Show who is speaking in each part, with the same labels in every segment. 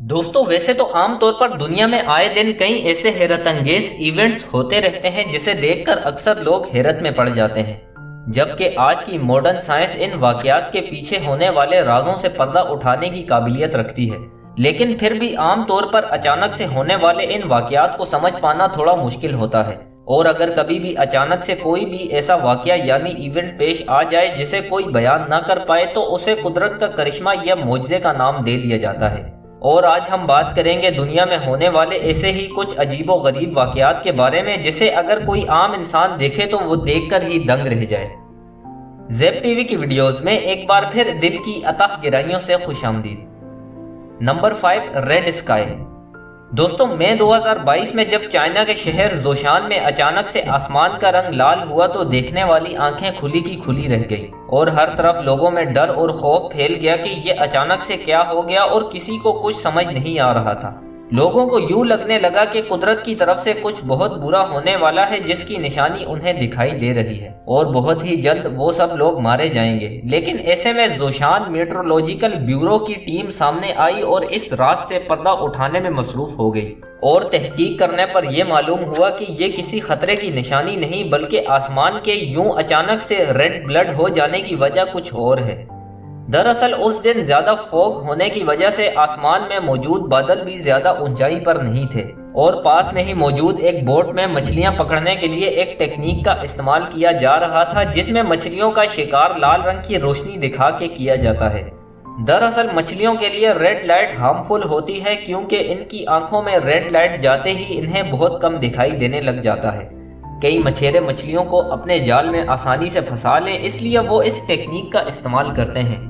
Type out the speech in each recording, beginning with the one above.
Speaker 1: दोस्तों वैसे तो आम तौर पर दुनिया में आए दिन कई ऐसे हैरत अंगेज इवेंट्स होते रहते हैं जिसे देखकर अक्सर लोग हैरत में पड़ जाते हैं। जबकि आज की मॉडर्न साइंस इन वाकयात के पीछे होने वाले राजों से पर्दा उठाने की काबिलियत रखती है, लेकिन फिर भी आम तौर पर अचानक से होने वाले इन वाकयात को समझ पाना थोड़ा मुश्किल होता है। और अगर कभी भी अचानक से कोई भी ऐसा वाकया यानी इवेंट पेश आ जाए जिसे कोई बयान न कर पाए तो उसे कुदरत का करिश्मा या मोजज़े का नाम दे दिया जाता है। और आज हम बात करेंगे दुनिया में होने वाले ऐसे ही कुछ अजीबो गरीब वाकयात के बारे में जिसे अगर कोई आम इंसान देखे तो वो देखकर ही दंग रह जाए। ज़ेब टीवी की वीडियोस में एक बार फिर दिल की अथाह गहराइयों से खुशामदीद। Number 5, red sky. दोस्तों मई 2022 में जब चाइना के शहर जोशान में अचानक से आसमान का रंग लाल हुआ तो देखने वाली आंखें खुली की खुली रह गई और हर तरफ लोगों में डर और खौफ फैल गया कि ये अचानक से क्या हो गया और किसी को कुछ समझ नहीं आ रहा था। लोगों को यूं लगने लगा कि कुदरत की तरफ से कुछ बहुत बुरा होने वाला है जिसकी निशानी उन्हें दिखाई दे रही है और बहुत ही जल्द वो सब लोग मारे जाएंगे। लेकिन ऐसे में जोशान मेट्रोलॉजिकल ब्यूरो की टीम सामने आई और इस राज से पर्दा उठाने में मसरूफ हो गई और तहकीक करने पर यह मालूम हुआ कि ये किसी खतरे की निशानी नहीं बल्कि आसमान के यूं अचानक से रेड ब्लड हो जाने की वजह कुछ और है। दरअसल उस दिन ज्यादा फॉग होने की वजह से आसमान में मौजूद बादल भी ज्यादा ऊंचाई पर नहीं थे और पास में ही मौजूद एक बोट में मछलियां पकड़ने के लिए एक टेक्निक का इस्तेमाल किया जा रहा था जिसमें मछलियों का शिकार लाल रंग की रोशनी दिखा के किया जाता है। दरअसल मछलियों के लिए रेड लाइट हार्मफुल होती है क्योंकि इनकी आंखों में रेड लाइट जाते ही इन्हें बहुत कम दिखाई देने लग जाता है। कई मछेरे मछलियों को अपने जाल में आसानी से फंसा लें इसलिए वो इस टेक्निक का इस्तेमाल करते हैं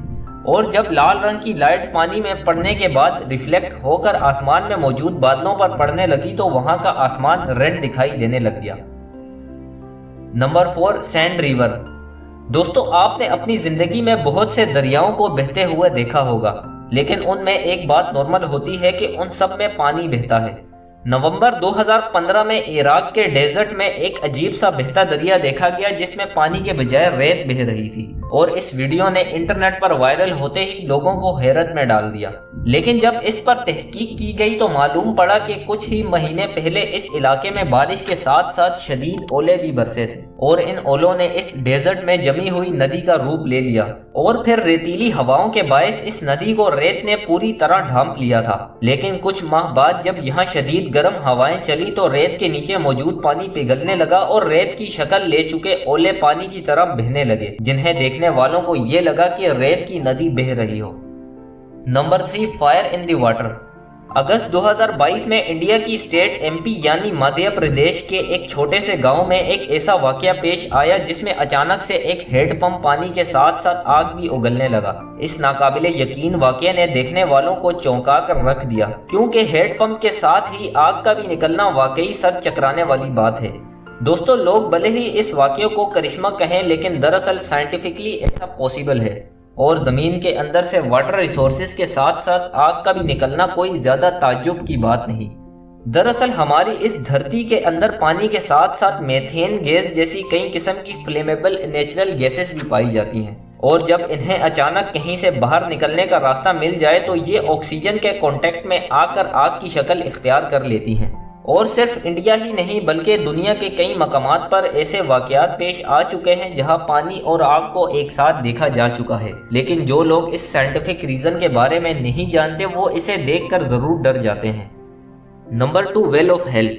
Speaker 1: और जब लाल रंग की लाइट पानी में पड़ने के बाद रिफ्लेक्ट होकर आसमान में मौजूद बादलों पर पड़ने लगी तो वहां का आसमान रेड दिखाई देने लग गया। Number 4, sand river. दोस्तों आपने अपनी जिंदगी में बहुत से दरियाओं को बहते हुए देखा होगा, लेकिन उनमें एक बात नॉर्मल होती है कि उन सब में पानी बहता है। नवंबर 2015 में इराक के डेजर्ट में एक अजीब सा बहता दरिया देखा गया जिसमें पानी के बजाय रेत बह रही थी और इस वीडियो ने इंटरनेट पर वायरल होते ही लोगों को हैरत में डाल दिया। लेकिन जब इस पर तहकीक की गई तो मालूम पड़ा कि कुछ ही महीने पहले इस इलाके में बारिश के साथ साथ शदीद ओले भी बरसे थे और इन ओलों ने इस डेजर्ट में जमी हुई नदी का रूप ले लिया और फिर रेतीली हवाओं के बायस इस नदी को रेत ने पूरी तरह ढांप लिया था। लेकिन कुछ माह बाद जब यहाँ शदीद गर्म हवाएं चली तो रेत के नीचे मौजूद पानी पिघलने लगा और रेत की शक्ल ले चुके ओले पानी की तरफ बहने लगे जिन्हें देखने वालों को ये लगा कि रेत की नदी बह रही हो। Number 3, fire in the water. अगस्त 2022 में इंडिया की स्टेट एमपी यानी मध्य प्रदेश के एक छोटे से गांव में एक ऐसा वाकया पेश आया जिसमें अचानक से एक हैंडपंप पानी के साथ साथ आग भी उगलने लगा। इस नाकाबिले यकीन वाकये ने देखने वालों को चौंका कर रख दिया क्योंकि हैंडपंप के साथ ही आग का भी निकलना वाकई सर चकराने वाली बात है। दोस्तों लोग भले ही इस वाकये को करिश्मा कहें लेकिन दरअसल साइंटिफिकली ऐसा पॉसिबल है और जमीन के अंदर से वाटर रिसोर्सेज के साथ साथ आग का भी निकलना कोई ज्यादा ताज्जुब की बात नहीं। दरअसल हमारी इस धरती के अंदर पानी के साथ साथ मेथेन गैस जैसी कई किस्म की फ्लेमेबल नेचुरल गैसेस भी पाई जाती हैं और जब इन्हें अचानक कहीं से बाहर निकलने का रास्ता मिल जाए तो ये ऑक्सीजन के कांटेक्ट में आकर आग की शक्ल इख्तियार कर लेती हैं। और सिर्फ इंडिया ही नहीं बल्कि दुनिया के कई मकामात पर ऐसे वाकयात पेश आ चुके हैं जहां पानी और आग को एक साथ देखा जा चुका है, लेकिन जो लोग इस साइंटिफिक रीजन के बारे में नहीं जानते वो इसे देखकर जरूर डर जाते हैं। Number 2, well of hell.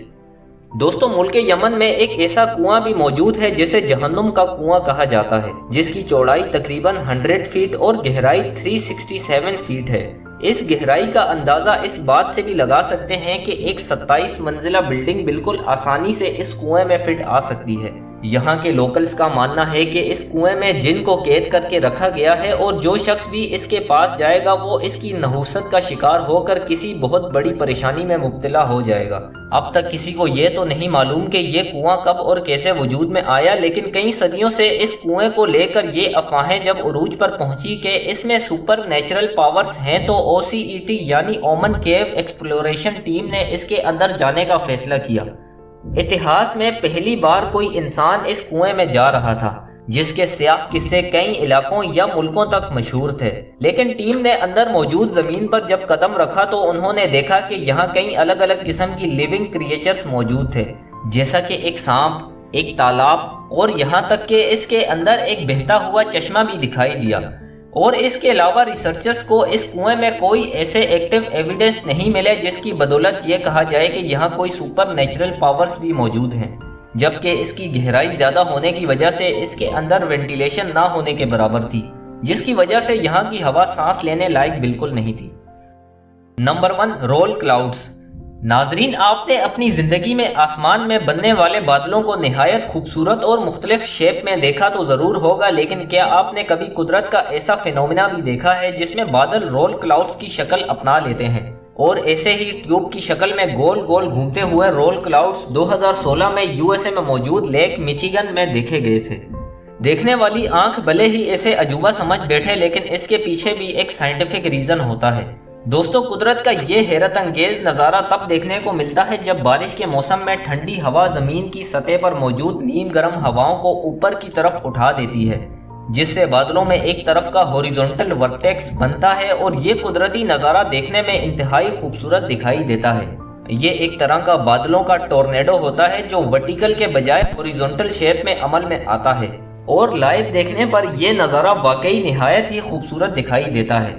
Speaker 1: दोस्तों मुल्क यमन में एक ऐसा कुआं भी मौजूद है जिसे जहन्नुम का कुआं कहा जाता है जिसकी चौड़ाई तकरीबन 100 फीट और गहराई 367 फीट है। इस गहराई का अंदाजा इस बात से भी लगा सकते हैं कि एक 27 मंजिला बिल्डिंग बिल्कुल आसानी से इस कुएं में फिट आ सकती है। यहाँ के लोकल्स का मानना है कि इस कुएं में जिन को कैद करके रखा गया है और जो शख्स भी इसके पास जाएगा वो इसकी नहुसत का शिकार होकर किसी बहुत बड़ी परेशानी में मुब्तला हो जाएगा। अब तक किसी को ये तो नहीं मालूम कि ये कुआं कब और कैसे वजूद में आया, लेकिन कई सदियों से इस कुएं को लेकर ये अफवाहें जब उरूज पर पहुंची कि इसमें सुपर नेचुरल पावर्स हैं तो OCET यानी ओमन केव एक्सप्लोरेशन टीम ने इसके अंदर जाने का फैसला किया। इतिहास में पहली बार कोई इंसान इस कुएं में जा रहा था جس کے سیاہ قصے کئی علاقوں یا ملکوں تک مشہور تھے، لیکن ٹیم نے اندر موجود زمین پر جب قدم رکھا تو انہوں نے دیکھا کہ یہاں کئی الگ الگ قسم کی لیونگ کریچرز موجود تھے، جیسا کہ ایک سانپ، ایک تالاب، اور یہاں تک کہ اس کے اندر ایک بہتا ہوا چشمہ بھی دکھائی دیا۔ اور اس کے علاوہ ریسرچرز کو اس کنویں میں کوئی ایسے ایکٹیو ایویڈنس نہیں ملے جس کی بدولت یہ کہا جائے کہ یہاں کوئی سپر نیچرل پاورز بھی موجود ہیں، جبکہ اس کی گہرائی زیادہ ہونے کی وجہ سے اس کے اندر وینٹیلیشن نہ ہونے کے برابر تھی، جس کی وجہ سے یہاں کی ہوا سانس لینے لائق بالکل نہیں تھی۔ Number 1، roll clouds. ناظرین، آپ نے اپنی زندگی میں آسمان میں بننے والے بادلوں کو نہایت خوبصورت اور مختلف شیپ میں دیکھا تو ضرور ہوگا، لیکن کیا آپ نے کبھی قدرت کا ایسا فینومینا بھی دیکھا ہے جس میں بادل رول کلاؤڈز کی شکل اپنا لیتے ہیں؟ اور ایسے ہی ٹیوب کی شکل میں گول گول گھومتے ہوئے رول کلاؤڈز 2016 میں USA میں موجود لیک میچیگن میں دیکھے گئے تھے۔ دیکھنے والی آنکھ بھلے ہی اسے عجوبہ سمجھ بیٹھے، لیکن اس کے پیچھے بھی ایک سائنٹیفک ریزن ہوتا ہے۔ دوستو، قدرت کا یہ حیرت انگیز نظارہ تب دیکھنے کو ملتا ہے جب بارش کے موسم میں ٹھنڈی ہوا زمین کی سطح پر موجود نیم گرم ہواؤں کو اوپر کی طرف اٹھا دیتی ہے، جس سے بادلوں میں ایک طرف کا ہاریزونٹل ورٹیکس بنتا ہے، اور یہ قدرتی نظارہ دیکھنے میں انتہائی خوبصورت دکھائی دیتا ہے۔ یہ ایک طرح کا بادلوں کا ٹورنیڈو ہوتا ہے جو ورٹیکل کے بجائے ہاریزونٹل شیپ میں عمل میں آتا ہے، اور لائیو دیکھنے پر یہ نظارہ واقعی نہایت ہی خوبصورت دکھائی دیتا ہے۔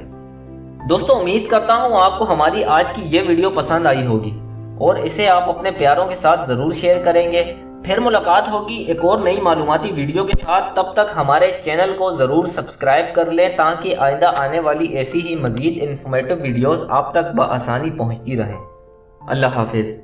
Speaker 1: دوستو، امید کرتا ہوں آپ کو ہماری آج کی یہ ویڈیو پسند آئی ہوگی، اور اسے آپ اپنے پیاروں کے ساتھ ضرور شیئر کریں گے۔ پھر ملاقات ہوگی ایک اور نئی معلوماتی ویڈیو کے ساتھ، تب تک ہمارے چینل کو ضرور سبسکرائب کر لیں تاکہ آئندہ آنے والی ایسی ہی مزید انفارمیٹو ویڈیوز آپ تک بآسانی پہنچتی رہیں۔ اللہ حافظ۔